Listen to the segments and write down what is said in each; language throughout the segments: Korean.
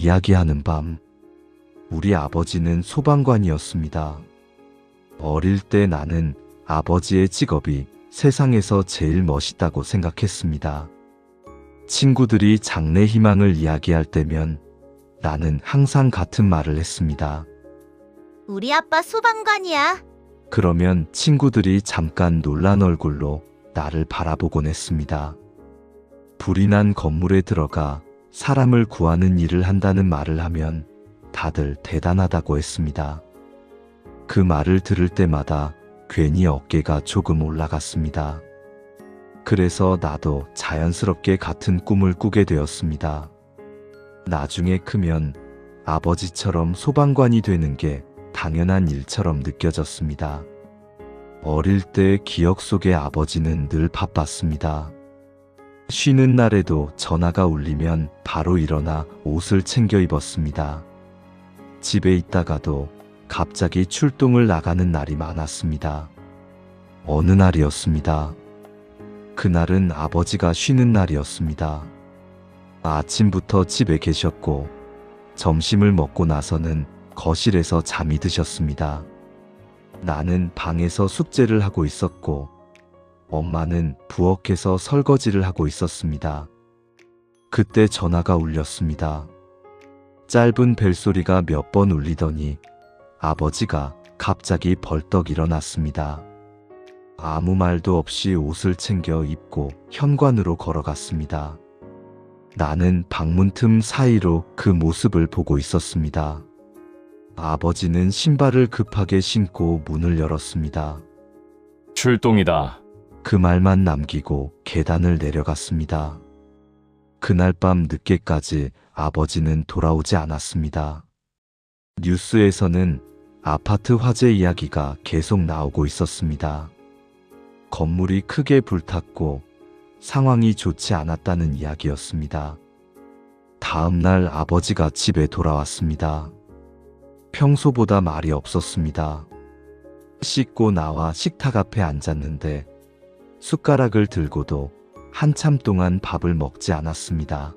이야기하는 밤, 우리 아버지는 소방관이었습니다. 어릴 때 나는 아버지의 직업이 세상에서 제일 멋있다고 생각했습니다. 친구들이 장래 희망을 이야기할 때면 나는 항상 같은 말을 했습니다. 우리 아빠 소방관이야. 그러면 친구들이 잠깐 놀란 얼굴로 나를 바라보곤 했습니다. 불이 난 건물에 들어가 사람을 구하는 일을 한다는 말을 하면 다들 대단하다고 했습니다. 그 말을 들을 때마다 괜히 어깨가 조금 올라갔습니다. 그래서 나도 자연스럽게 같은 꿈을 꾸게 되었습니다. 나중에 크면 아버지처럼 소방관이 되는 게 당연한 일처럼 느껴졌습니다. 어릴 때 기억 속의 아버지는 늘 바빴습니다. 쉬는 날에도 전화가 울리면 바로 일어나 옷을 챙겨 입었습니다. 집에 있다가도 갑자기 출동을 나가는 날이 많았습니다. 어느 날이었습니다. 그날은 아버지가 쉬는 날이었습니다. 아침부터 집에 계셨고 점심을 먹고 나서는 거실에서 잠이 드셨습니다. 나는 방에서 숙제를 하고 있었고 엄마는 부엌에서 설거지를 하고 있었습니다. 그때 전화가 울렸습니다. 짧은 벨소리가 몇 번 울리더니 아버지가 갑자기 벌떡 일어났습니다. 아무 말도 없이 옷을 챙겨 입고 현관으로 걸어갔습니다. 나는 방문 틈 사이로 그 모습을 보고 있었습니다. 아버지는 신발을 급하게 신고 문을 열었습니다. 출동이다. 그 말만 남기고 계단을 내려갔습니다. 그날 밤 늦게까지 아버지는 돌아오지 않았습니다. 뉴스에서는 아파트 화재 이야기가 계속 나오고 있었습니다. 건물이 크게 불탔고 상황이 좋지 않았다는 이야기였습니다. 다음 날 아버지가 집에 돌아왔습니다. 평소보다 말이 없었습니다. 씻고 나와 식탁 앞에 앉았는데 숟가락을 들고도 한참 동안 밥을 먹지 않았습니다.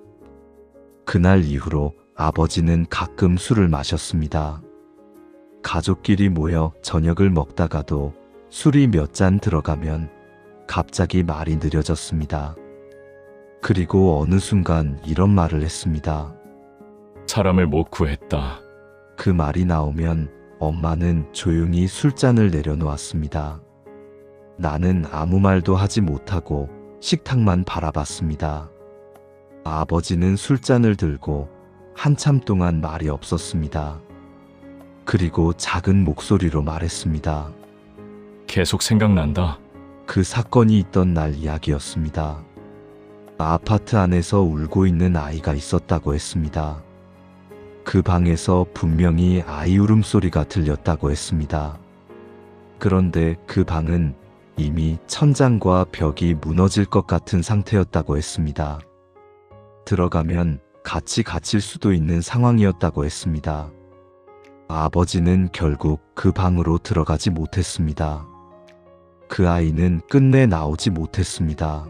그날 이후로 아버지는 가끔 술을 마셨습니다. 가족끼리 모여 저녁을 먹다가도 술이 몇 잔 들어가면 갑자기 말이 느려졌습니다. 그리고 어느 순간 이런 말을 했습니다. 사람을 못 구했다. 그 말이 나오면 엄마는 조용히 술잔을 내려놓았습니다. 나는 아무 말도 하지 못하고 식탁만 바라봤습니다. 아버지는 술잔을 들고 한참 동안 말이 없었습니다. 그리고 작은 목소리로 말했습니다. 계속 생각난다. 그 사건이 있던 날 이야기였습니다. 아파트 안에서 울고 있는 아이가 있었다고 했습니다. 그 방에서 분명히 아이 울음소리가 들렸다고 했습니다. 그런데 그 방은 이미 천장과 벽이 무너질 것 같은 상태였다고 했습니다. 들어가면 같이 갇힐 수도 있는 상황이었다고 했습니다. 아버지는 결국 그 방으로 들어가지 못했습니다. 그 아이는 끝내 나오지 못했습니다.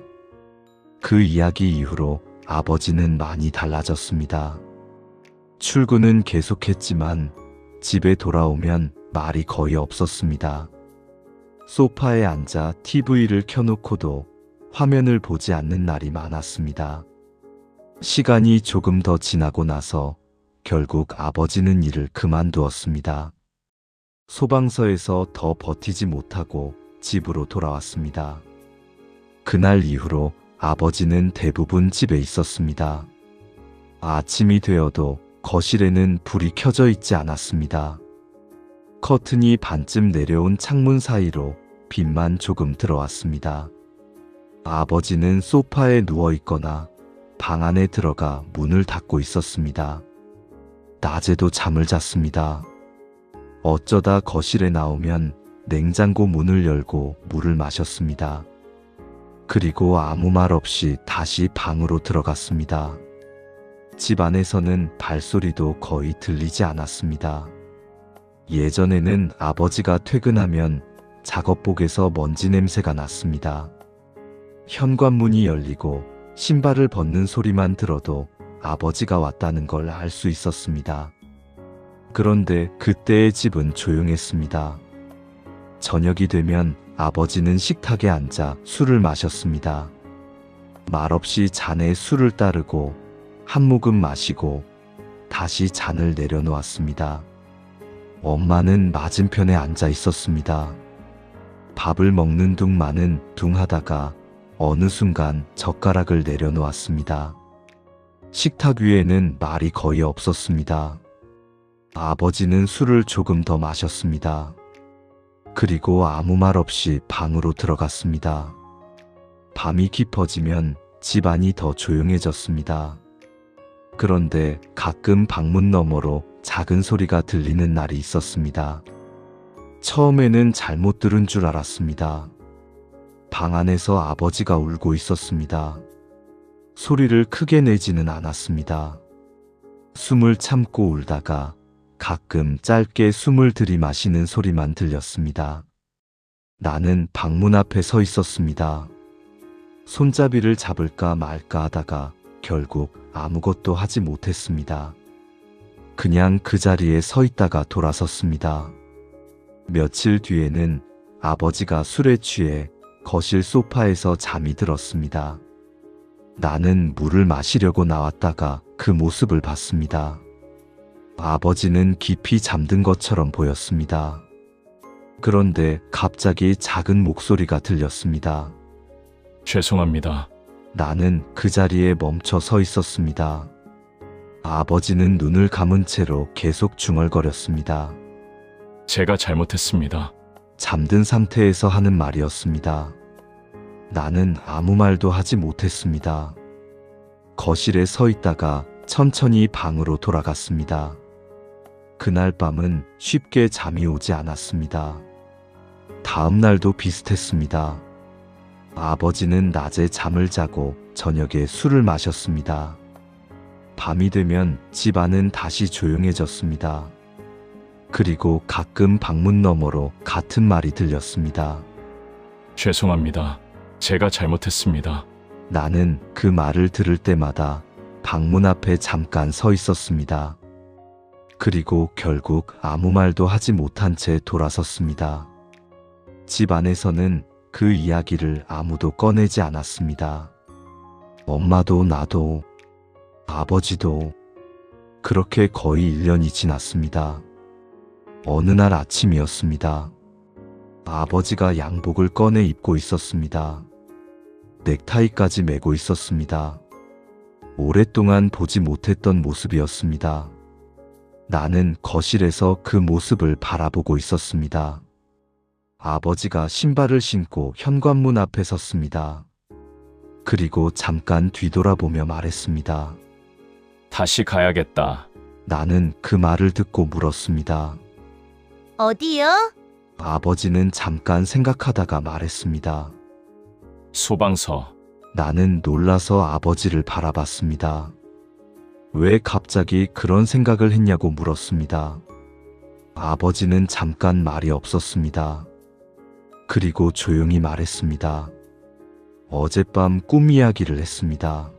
그 이야기 이후로 아버지는 많이 달라졌습니다. 출근은 계속했지만 집에 돌아오면 말이 거의 없었습니다. 소파에 앉아 TV를 켜놓고도 화면을 보지 않는 날이 많았습니다. 시간이 조금 더 지나고 나서 결국 아버지는 일을 그만두었습니다. 소방서에서 더 버티지 못하고 집으로 돌아왔습니다. 그날 이후로 아버지는 대부분 집에 있었습니다. 아침이 되어도 거실에는 불이 켜져 있지 않았습니다. 커튼이 반쯤 내려온 창문 사이로 빛만 조금 들어왔습니다. 아버지는 소파에 누워 있거나 방 안에 들어가 문을 닫고 있었습니다. 낮에도 잠을 잤습니다. 어쩌다 거실에 나오면 냉장고 문을 열고 물을 마셨습니다. 그리고 아무 말 없이 다시 방으로 들어갔습니다. 집 안에서는 발소리도 거의 들리지 않았습니다. 예전에는 아버지가 퇴근하면 작업복에서 먼지 냄새가 났습니다. 현관문이 열리고 신발을 벗는 소리만 들어도 아버지가 왔다는 걸 알 수 있었습니다. 그런데 그때의 집은 조용했습니다. 저녁이 되면 아버지는 식탁에 앉아 술을 마셨습니다. 말없이 잔에 술을 따르고 한 모금 마시고 다시 잔을 내려놓았습니다. 엄마는 맞은편에 앉아 있었습니다. 밥을 먹는 둥 마는 둥 하다가 어느 순간 젓가락을 내려놓았습니다. 식탁 위에는 말이 거의 없었습니다. 아버지는 술을 조금 더 마셨습니다. 그리고 아무 말 없이 방으로 들어갔습니다. 밤이 깊어지면 집안이 더 조용해졌습니다. 그런데 가끔 방문 너머로 작은 소리가 들리는 날이 있었습니다. 처음에는 잘못 들은 줄 알았습니다. 방 안에서 아버지가 울고 있었습니다. 소리를 크게 내지는 않았습니다. 숨을 참고 울다가 가끔 짧게 숨을 들이마시는 소리만 들렸습니다. 나는 방문 앞에 서 있었습니다. 손잡이를 잡을까 말까 하다가 결국 아무것도 하지 못했습니다. 그냥 그 자리에 서 있다가 돌아섰습니다. 며칠 뒤에는 아버지가 술에 취해 거실 소파에서 잠이 들었습니다. 나는 물을 마시려고 나왔다가 그 모습을 봤습니다. 아버지는 깊이 잠든 것처럼 보였습니다. 그런데 갑자기 작은 목소리가 들렸습니다. 죄송합니다. 나는 그 자리에 멈춰 서 있었습니다. 아버지는 눈을 감은 채로 계속 중얼거렸습니다. 제가 잘못했습니다. 잠든 상태에서 하는 말이었습니다. 나는 아무 말도 하지 못했습니다. 거실에 서 있다가 천천히 방으로 돌아갔습니다. 그날 밤은 쉽게 잠이 오지 않았습니다. 다음 날도 비슷했습니다. 아버지는 낮에 잠을 자고 저녁에 술을 마셨습니다. 밤이 되면 집안은 다시 조용해졌습니다. 그리고 가끔 방문 너머로 같은 말이 들렸습니다. 죄송합니다. 제가 잘못했습니다. 나는 그 말을 들을 때마다 방문 앞에 잠깐 서 있었습니다. 그리고 결국 아무 말도 하지 못한 채 돌아섰습니다. 집 안에서는 그 이야기를 아무도 꺼내지 않았습니다. 엄마도 나도 아버지도. 그렇게 거의 1년이 지났습니다. 어느 날 아침이었습니다. 아버지가 양복을 꺼내 입고 있었습니다. 넥타이까지 매고 있었습니다. 오랫동안 보지 못했던 모습이었습니다. 나는 거실에서 그 모습을 바라보고 있었습니다. 아버지가 신발을 신고 현관문 앞에 섰습니다. 그리고 잠깐 뒤돌아보며 말했습니다. 다시 가야겠다. 나는 그 말을 듣고 물었습니다. 어디요? 아버지는 잠깐 생각하다가 말했습니다. 소방서. 나는 놀라서 아버지를 바라봤습니다. 왜 갑자기 그런 생각을 했냐고 물었습니다. 아버지는 잠깐 말이 없었습니다. 그리고 조용히 말했습니다. 어젯밤 꿈 이야기를 했습니다.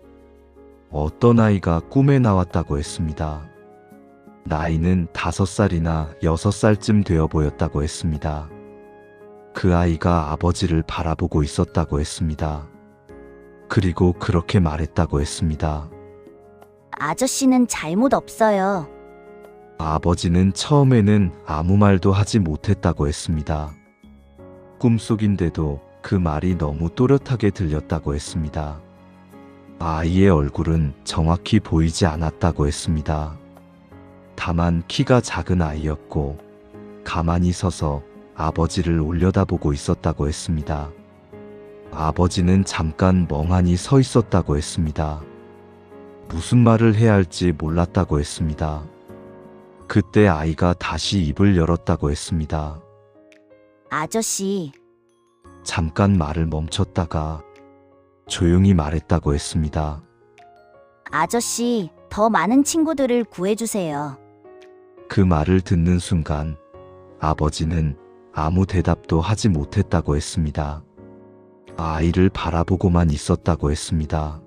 어떤 아이가 꿈에 나왔다고 했습니다. 나이는 5살이나 6살쯤 되어 보였다고 했습니다. 그 아이가 아버지를 바라보고 있었다고 했습니다. 그리고 그렇게 말했다고 했습니다. 아저씨는 잘못 없어요. 아버지는 처음에는 아무 말도 하지 못했다고 했습니다. 꿈속인데도 그 말이 너무 또렷하게 들렸다고 했습니다. 아이의 얼굴은 정확히 보이지 않았다고 했습니다. 다만 키가 작은 아이였고 가만히 서서 아버지를 올려다보고 있었다고 했습니다. 아버지는 잠깐 멍하니 서 있었다고 했습니다. 무슨 말을 해야 할지 몰랐다고 했습니다. 그때 아이가 다시 입을 열었다고 했습니다. 아저씨, 잠깐 말을 멈췄다가 조용히 말했다고 했습니다. 아저씨, 더 많은 친구들을 구해주세요. 그 말을 듣는 순간 아버지는 아무 대답도 하지 못했다고 했습니다. 아이를 바라보고만 있었다고 했습니다.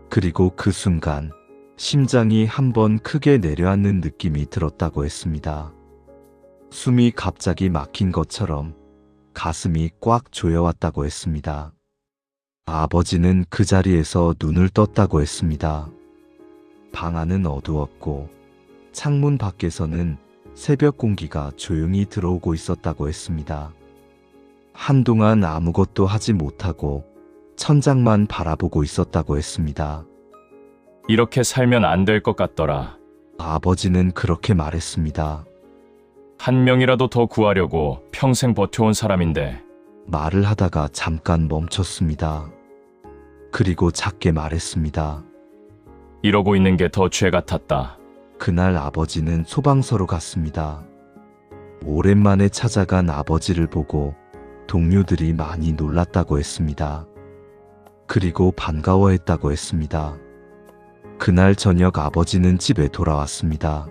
그리고 그 순간 심장이 한번 크게 내려앉는 느낌이 들었다고 했습니다. 숨이 갑자기 막힌 것처럼 가슴이 꽉 조여왔다고 했습니다. 아버지는 그 자리에서 눈을 떴다고 했습니다. 방 안은 어두웠고 창문 밖에서는 새벽 공기가 조용히 들어오고 있었다고 했습니다. 한동안 아무것도 하지 못하고 천장만 바라보고 있었다고 했습니다. 이렇게 살면 안 될 것 같더라. 아버지는 그렇게 말했습니다. 한 명이라도 더 구하려고 평생 버텨온 사람인데 말을 하다가 잠깐 멈췄습니다. 그리고 작게 말했습니다. 이러고 있는 게 더 죄 같았다. 그날 아버지는 소방서로 갔습니다. 오랜만에 찾아간 아버지를 보고 동료들이 많이 놀랐다고 했습니다. 그리고 반가워했다고 했습니다. 그날 저녁 아버지는 집에 돌아왔습니다.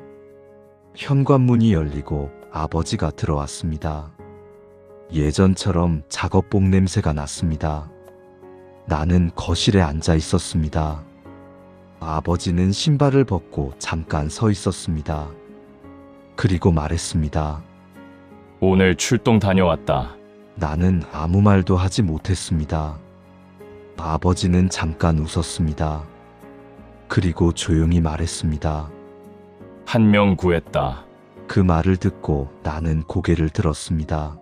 현관문이 열리고 아버지가 들어왔습니다. 예전처럼 작업복 냄새가 났습니다. 나는 거실에 앉아 있었습니다. 아버지는 신발을 벗고 잠깐 서 있었습니다. 그리고 말했습니다. 오늘 출동 다녀왔다. 나는 아무 말도 하지 못했습니다. 아버지는 잠깐 웃었습니다. 그리고 조용히 말했습니다. 한 명 구했다. 그 말을 듣고 나는 고개를 들었습니다.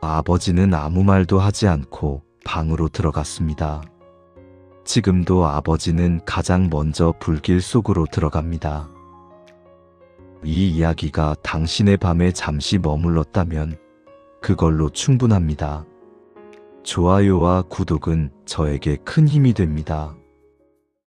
아버지는 아무 말도 하지 않고 방으로 들어갔습니다. 지금도 아버지는 가장 먼저 불길 속으로 들어갑니다. 이 이야기가 당신의 밤에 잠시 머물렀다면 그걸로 충분합니다. 좋아요와 구독은 저에게 큰 힘이 됩니다.